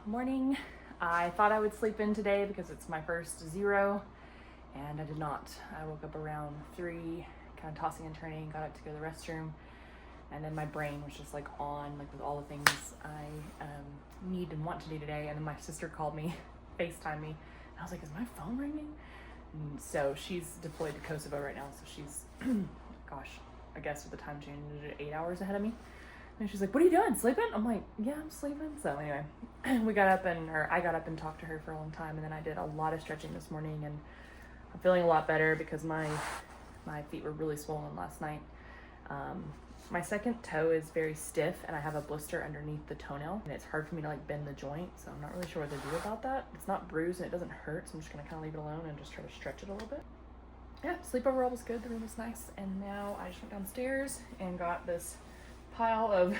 morning. I thought I would sleep in today because it's my first 0, and I did not. I woke up around 3, kind of tossing and turning, got up to go to the restroom, and then my brain was just like on, like with all the things I need and want to do today. And then my sister called me, FaceTimed me, and I was like, is my phone ringing? And so she's deployed to Kosovo right now, so she's, gosh, I guess with the time change, 8 hours ahead of me. And she's like, what are you doing, sleeping? I'm like, yeah, I'm sleeping. So anyway, I got up and talked to her for a long time, and then I did a lot of stretching this morning, and I'm feeling a lot better because my feet were really swollen last night. My second toe is very stiff, and I have a blister underneath the toenail, and it's hard for me to like bend the joint, so I'm not really sure what to do about that. It's not bruised and it doesn't hurt, so I'm just gonna kind of leave it alone and just try to stretch it a little bit. Yeah, sleep overall was good. The room was nice, and now I just went downstairs and got this pile of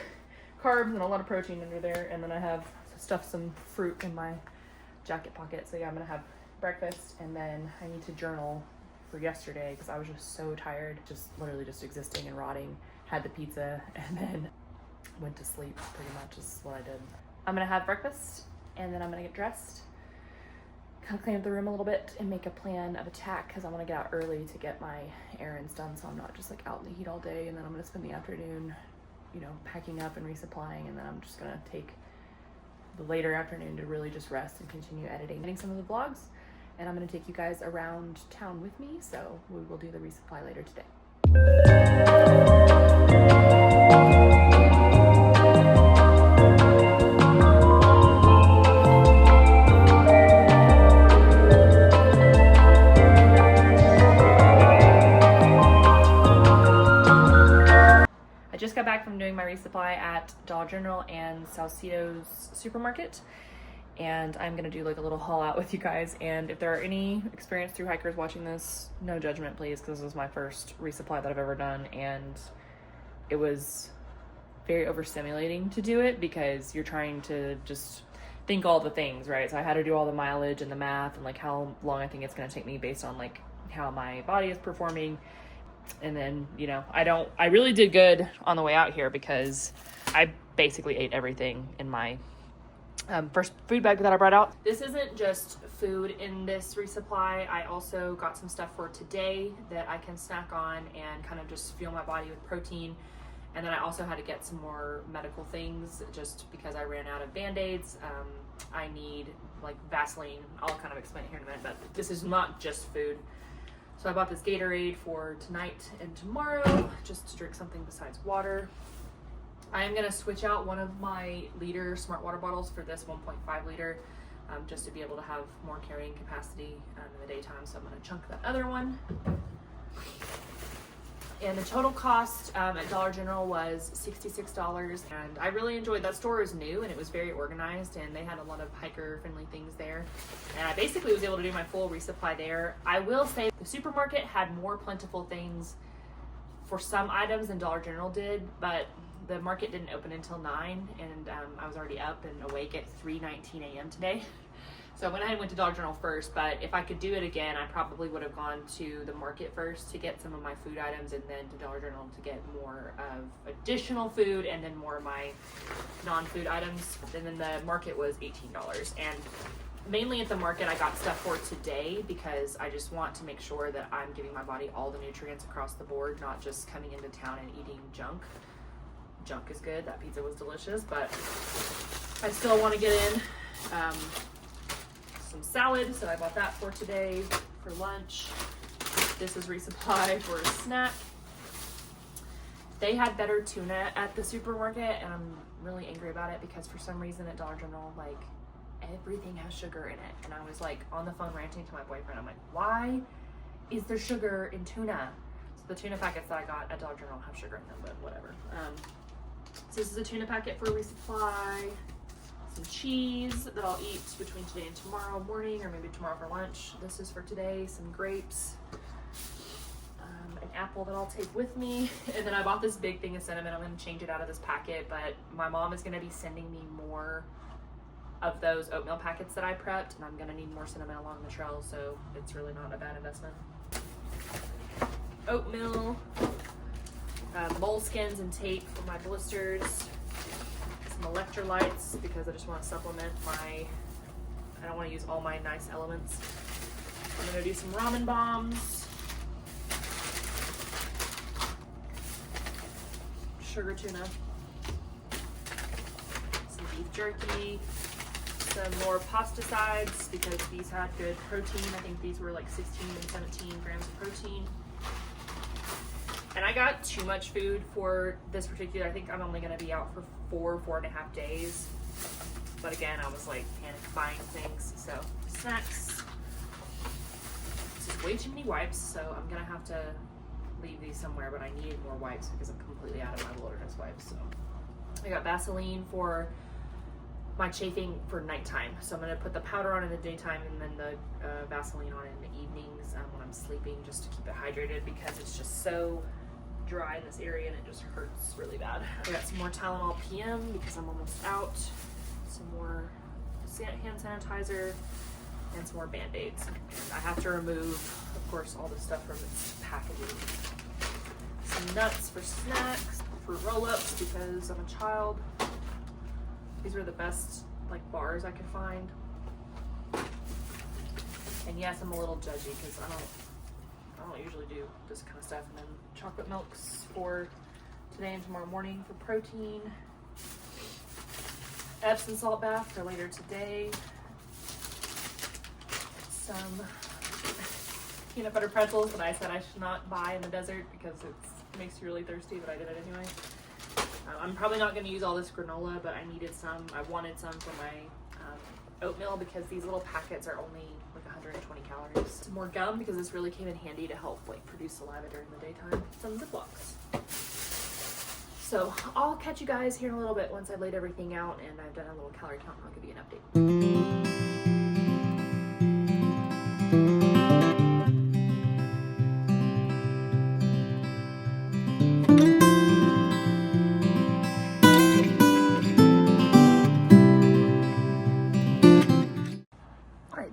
carbs and a lot of protein under there, and then I have stuffed some fruit in my jacket pocket. So yeah, I'm gonna have breakfast, and then I need to journal for yesterday because I was just so tired, just literally just existing and rotting. Had the pizza and then went to sleep. Pretty much is what I did. I'm gonna have breakfast, and then I'm gonna get dressed, kind of clean up the room a little bit, and make a plan of attack because I want to get out early to get my errands done, so I'm not just like out in the heat all day. And then I'm gonna spend the afternoon, you know, packing up and resupplying, and then I'm just gonna take the later afternoon to really just rest and continue editing some of the vlogs. And I'm gonna take you guys around town with me, so we will do the resupply later today. I just got back from doing my resupply at Dollar General and Salcedo's supermarket, and I'm gonna do like a little haul out with you guys. And if there are any experienced through hikers watching this, no judgment please, because this is my first resupply that I've ever done, and it was very overstimulating to do it because you're trying to just think all the things, right? So I had to do all the mileage and the math and like how long I think it's gonna take me based on like how my body is performing. And then, you know, I really did good on the way out here because I basically ate everything in my first food bag that I brought out. This isn't just food in this resupply. I also got some stuff for today that I can snack on and kind of just fuel my body with protein. And then I also had to get some more medical things just because I ran out of Band-Aids. I need like Vaseline. I'll kind of explain it here in a minute, but this is not just food. So I bought this Gatorade for tonight and tomorrow, just to drink something besides water. I am gonna switch out one of my liter smart water bottles for this 1.5 liter, just to be able to have more carrying capacity in the daytime. So I'm gonna chunk that other one. And the total cost at Dollar General was $66, and I really enjoyed that. Store is new and it was very organized, and they had a lot of hiker friendly things there, and I basically was able to do my full resupply there. I will say the supermarket had more plentiful things for some items than Dollar General did, but the market didn't open until 9, and I was already up and awake at 3:19 a.m. today. So I went ahead and went to Dollar General first, but if I could do it again, I probably would have gone to the market first to get some of my food items, and then to Dollar General to get more of additional food, and then more of my non-food items. And then the market was $18. And mainly at the market, I got stuff for today because I just want to make sure that I'm giving my body all the nutrients across the board, not just coming into town and eating junk. Junk is good. That pizza was delicious, but I still want to get in some salad, so I bought that for today for lunch. This is resupply for a snack. They had better tuna at the supermarket, and I'm really angry about it because for some reason at Dollar General, like, everything has sugar in it. And I was like on the phone ranting to my boyfriend. I'm like, why is there sugar in tuna? So the tuna packets that I got at Dollar General have sugar in them, but whatever. So this is a tuna packet for resupply. Some cheese that I'll eat between today and tomorrow morning, or maybe tomorrow for lunch. This is for today. Some grapes, an apple that I'll take with me, and then I bought this big thing of cinnamon. I'm going to change it out of this packet, but my mom is going to be sending me more of those oatmeal packets that I prepped, and I'm going to need more cinnamon along the trail, so it's really not a bad investment. Oatmeal, moleskins and tape for my blisters, some electrolytes because I just want to supplement I don't want to use all my nice elements. I'm gonna do some ramen bombs, sugar tuna, some beef jerky, some more pasta sides because these had good protein. I think these were like 16 and 17 grams of protein. And I got too much food for this particular, I think I'm only gonna be out for 4.5 days. But again, I was like panic buying things. So snacks. This is way too many wipes, so I'm gonna have to leave these somewhere, but I need more wipes because I'm completely out of my wilderness wipes. So I got Vaseline for my chafing for nighttime. So I'm gonna put the powder on in the daytime and then the Vaseline on in the evenings when I'm sleeping, just to keep it hydrated because it's just so dry in this area and it just hurts really bad. I got some more Tylenol PM because I'm almost out. Some more hand sanitizer and some more Band-Aids. And I have to remove, of course, all the stuff from its packaging. Some nuts for snacks, fruit roll-ups because I'm a child. These were the best like bars I could find. And yes, I'm a little judgy because I don't usually do this kind of stuff. And then chocolate milks for today and tomorrow morning for protein. Epsom salt bath for later today. Some peanut butter pretzels that I said I should not buy in the desert because it makes you really thirsty, but I did it anyway. I'm probably not going to use all this granola, but I needed some. I wanted some for my oatmeal because these little packets are only like 120 calories. Some more gum because this really came in handy to help like produce saliva during the daytime. Some Ziplocs. So I'll catch you guys here in a little bit once I've laid everything out and I've done a little calorie count. I'll give you an update.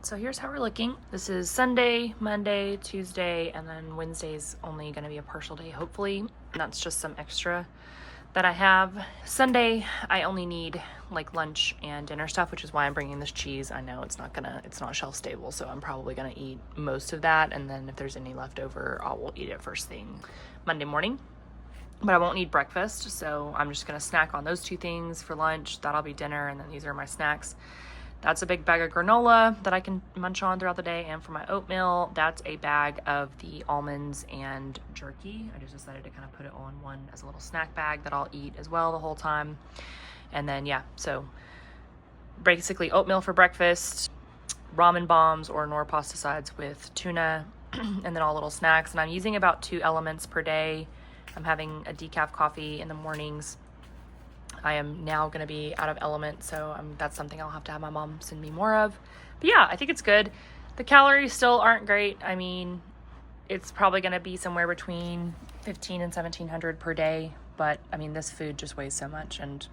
So here's how we're looking. This is Sunday, Monday, Tuesday, and then Wednesday's only going to be a partial day, hopefully. And that's just some extra that I have. Sunday, I only need like lunch and dinner stuff, which is why I'm bringing this cheese. I know it's not shelf stable, so I'm probably going to eat most of that. And then if there's any left over, I will eat it first thing Monday morning. But I won't need breakfast, so I'm just going to snack on those two things for lunch. That'll be dinner, and then these are my snacks. That's a big bag of granola that I can munch on throughout the day. And for my oatmeal, that's a bag of the almonds and jerky. I just decided to kind of put it on one as a little snack bag that I'll eat as well the whole time. And then, yeah, so basically oatmeal for breakfast, ramen bombs or nor pasta sides with tuna, and then all little snacks. And I'm using about 2 elements per day. I'm having a decaf coffee in the mornings. I am now going to be out of element, so that's something I'll have to have my mom send me more of. But yeah, I think it's good. The calories still aren't great. I mean, it's probably going to be somewhere between 1,500 and 1,700 per day. But I mean, this food just weighs so much, and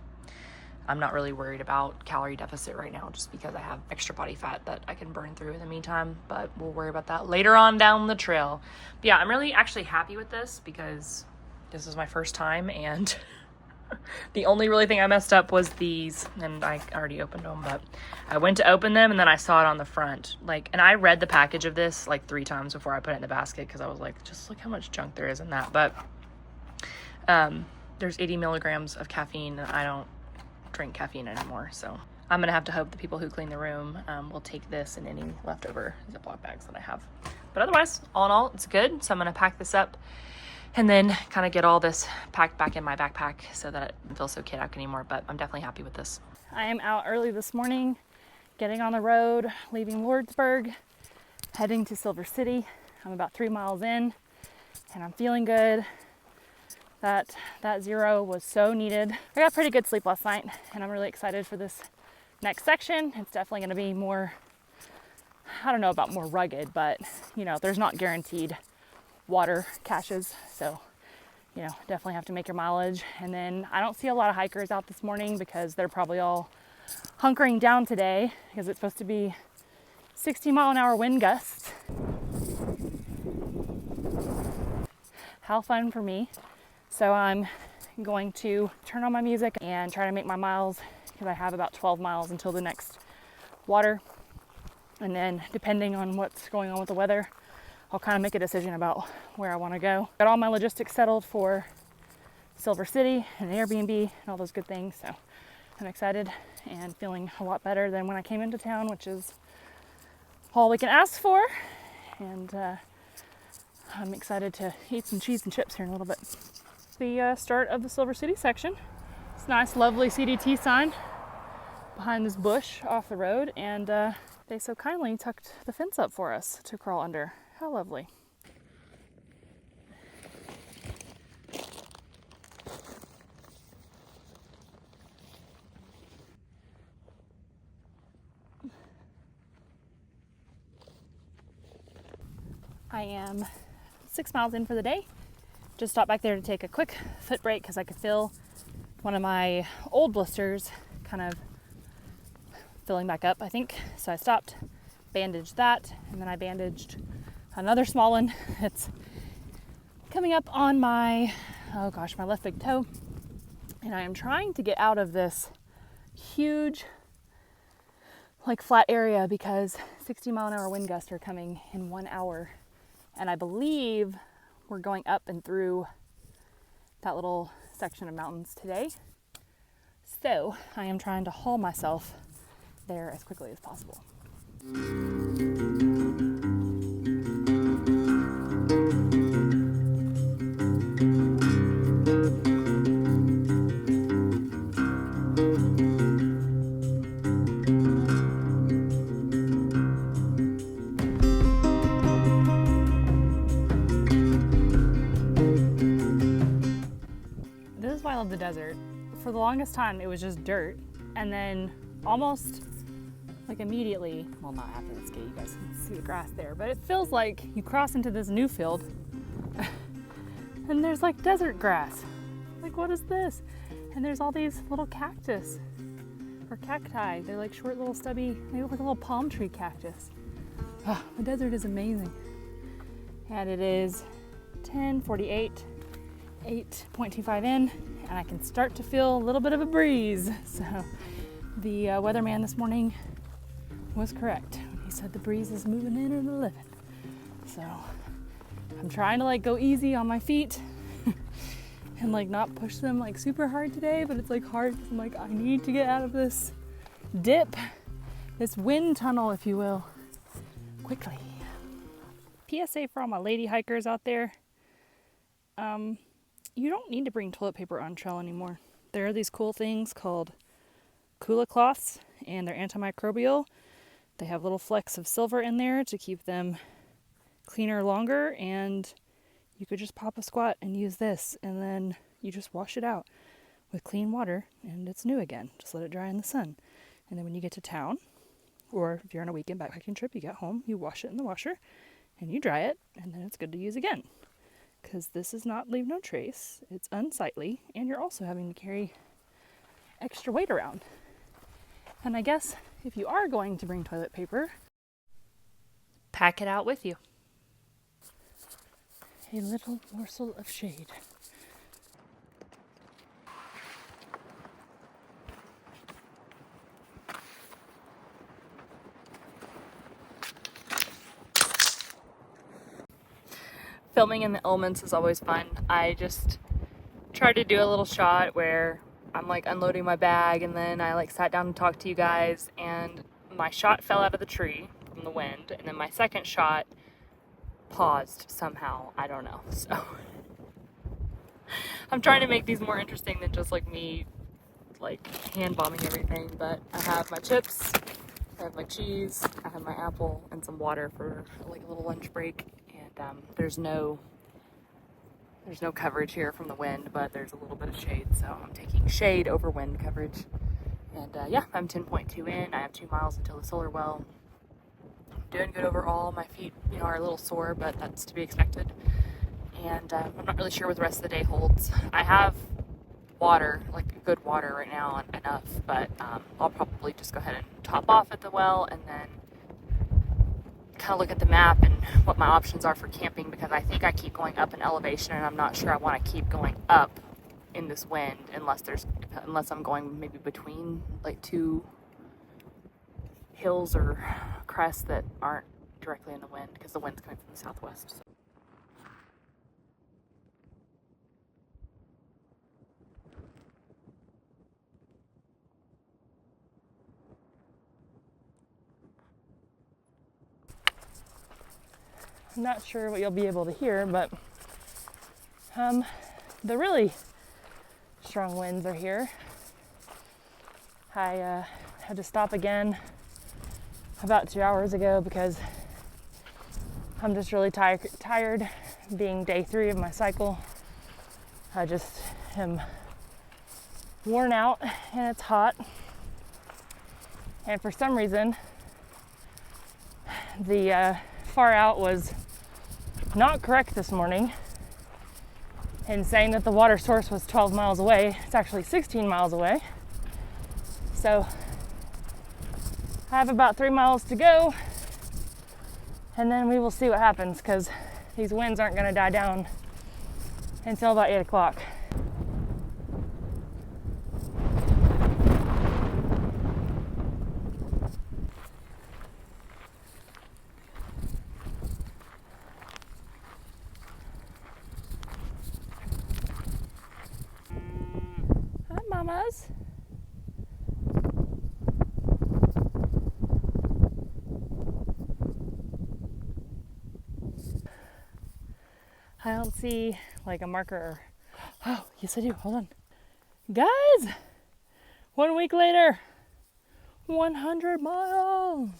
I'm not really worried about calorie deficit right now just because I have extra body fat that I can burn through in the meantime. But we'll worry about that later on down the trail. But yeah, I'm really actually happy with this because this is my first time, and the only really thing I messed up was these, and I already opened them, but I went to open them and then I saw it on the front. And I read the package of this like 3 times before I put it in the basket because I was like, just look how much junk there is in that. But there's 80 milligrams of caffeine, and I don't drink caffeine anymore. So I'm going to have to hope the people who clean the room will take this and any leftover Ziploc bags that I have. But otherwise, all in all, it's good. So I'm going to pack this up and then kind of get all this packed back in my backpack so that it doesn't feel so kid-out anymore. But I'm definitely happy with this. I am out early this morning, getting on the road, leaving Lordsburg, heading to Silver City. I'm about 3 miles in, and I'm feeling good. That 0 was so needed. I got pretty good sleep last night, and I'm really excited for this next section. It's definitely going to be more, I don't know about more rugged, but you know, there's not guaranteed water caches, so you know, definitely have to make your mileage. And then I don't see a lot of hikers out this morning because they're probably all hunkering down today because it's supposed to be 60-mile-an-hour wind gusts. How fun for me. So I'm I'm going to turn on my music and try to make my miles, because I have about 12 miles until the next water. And then depending on what's going on with the weather, I'll kind of make a decision about where I want to go. Got all my logistics settled for Silver City and Airbnb and all those good things. So I'm excited and feeling a lot better than when I came into town, which is all we can ask for. And I'm excited to eat some cheese and chips here in a little bit. The start of the Silver City section. It's a nice, lovely CDT sign behind this bush off the road, and they so kindly tucked the fence up for us to crawl under. How lovely. I am 6 miles in for the day. Just stopped back there to take a quick foot break because I could feel one of my old blisters kind of filling back up, I think. So I stopped, bandaged that, and then I bandaged another small one. It's coming up on my, my left big toe. And I am trying to get out of this huge, flat area because 60-mile-an-hour wind gusts are coming in 1 hour. And I believe we're going up and through that little section of mountains today. So I am trying to haul myself there as quickly as possible. This is why I love the desert. For the longest time, it was just dirt, and then almost immediately, well, not after the skate, you guys can see the grass there, but it feels like you cross into this new field and there's desert grass. What is this? And there's all these little cactus or cacti. They're short little stubby, they look like a little palm tree cactus. Oh, the desert is amazing. And it is 10:48, 8.25 in, and I can start to feel a little bit of a breeze. So the weatherman this morning was correct when he said the breeze is moving in at 11. So I'm trying to go easy on my feet and not push them super hard today, but it's hard. I'm I need to get out of this dip, this wind tunnel, if you will, quickly. PSA for all my lady hikers out there. You don't need to bring toilet paper on trail anymore. There are these cool things called Kula cloths, and they're antimicrobial. They have little flecks of silver in there to keep them cleaner longer, and you could just pop a squat and use this, and then you just wash it out with clean water, and it's new again. Just let it dry in the sun. And then when you get to town, or if you're on a weekend backpacking trip, you get home, you wash it in the washer, and you dry it, and then it's good to use again. Because this is not leave no trace, it's unsightly, and you're also having to carry extra weight around. And I guess if you are going to bring toilet paper, pack it out with you. A little morsel of shade. Filming in the elements is always fun. I just tried to do a little shot where I'm unloading my bag, and then I sat down and talked to you guys, and my shot fell out of the tree from the wind, and then my second shot paused somehow. I don't know. So I'm trying to make these more interesting than just me hand bombing everything. But I have my chips, I have my cheese, I have my apple, and some water for a little lunch break. And there's no coverage here from the wind, but there's a little bit of shade, so I'm taking shade over wind coverage. And yeah, I'm 10.2 in. I have 2 miles until the solar well. I'm doing good overall. My feet, are a little sore, but that's to be expected. And I'm not really sure what the rest of the day holds. I have water, good water right now, enough, but I'll probably just go ahead and top off at the well, and then kind of look at the map and what my options are for camping, because I think I keep going up in elevation, and I'm not sure I want to keep going up in this wind unless I'm going maybe between like two hills or crests that aren't directly in the wind, because the wind's coming from the southwest. So. I'm not sure what you'll be able to hear, but the really strong winds are here. I had to stop again about 2 hours ago because I'm just really tired being day 3 of my cycle. I just am worn out and it's hot. And for some reason, the far out was not correct this morning in saying that the water source was 12 miles away. It's actually 16 miles away. So I have about 3 miles to go, and then we will see what happens, because these winds aren't going to die down until about 8 o'clock. Hi, mamas. I don't see like a marker. Oh, yes I do. Hold on. Guys, 1 week later, 100 miles.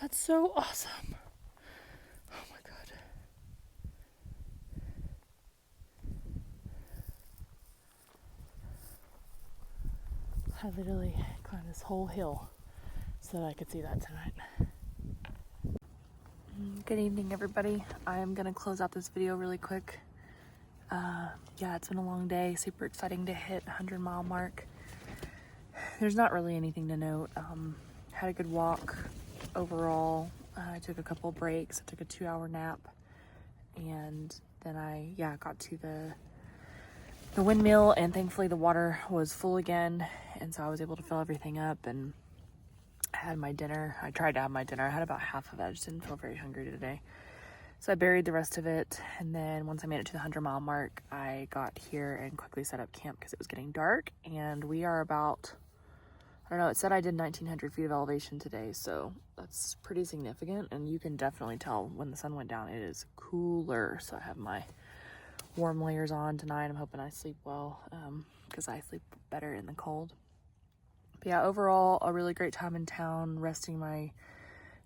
That's so awesome. Oh my God. I literally climbed this whole hill so that I could see that tonight. Good evening, everybody. I am gonna close out this video really quick. Yeah, it's been a long day. Super exciting to hit 100-mile mark. There's not really anything to note. Had a good walk overall. I took a couple breaks. I took a 2-hour nap, and then I got to the windmill, and thankfully the water was full again, and so I was able to fill everything up, and I had my dinner. I tried to have my dinner. I had about half of it. I just didn't feel very hungry today. So I buried the rest of it, and then once I made it to the 100-mile mark, I got here and quickly set up camp because it was getting dark, and we are about, I don't know, it said I did 1,900 feet of elevation today, so that's pretty significant, and you can definitely tell when the sun went down, it is cooler. So I have my warm layers on tonight. I'm hoping I sleep well, because I sleep better in the cold. But yeah, overall, a really great time in town, resting my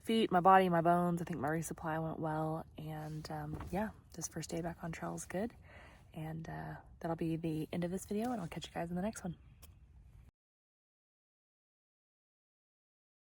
feet, my body, my bones. I think my resupply went well, and yeah, this first day back on trail is good, and that'll be the end of this video, and I'll catch you guys in the next one.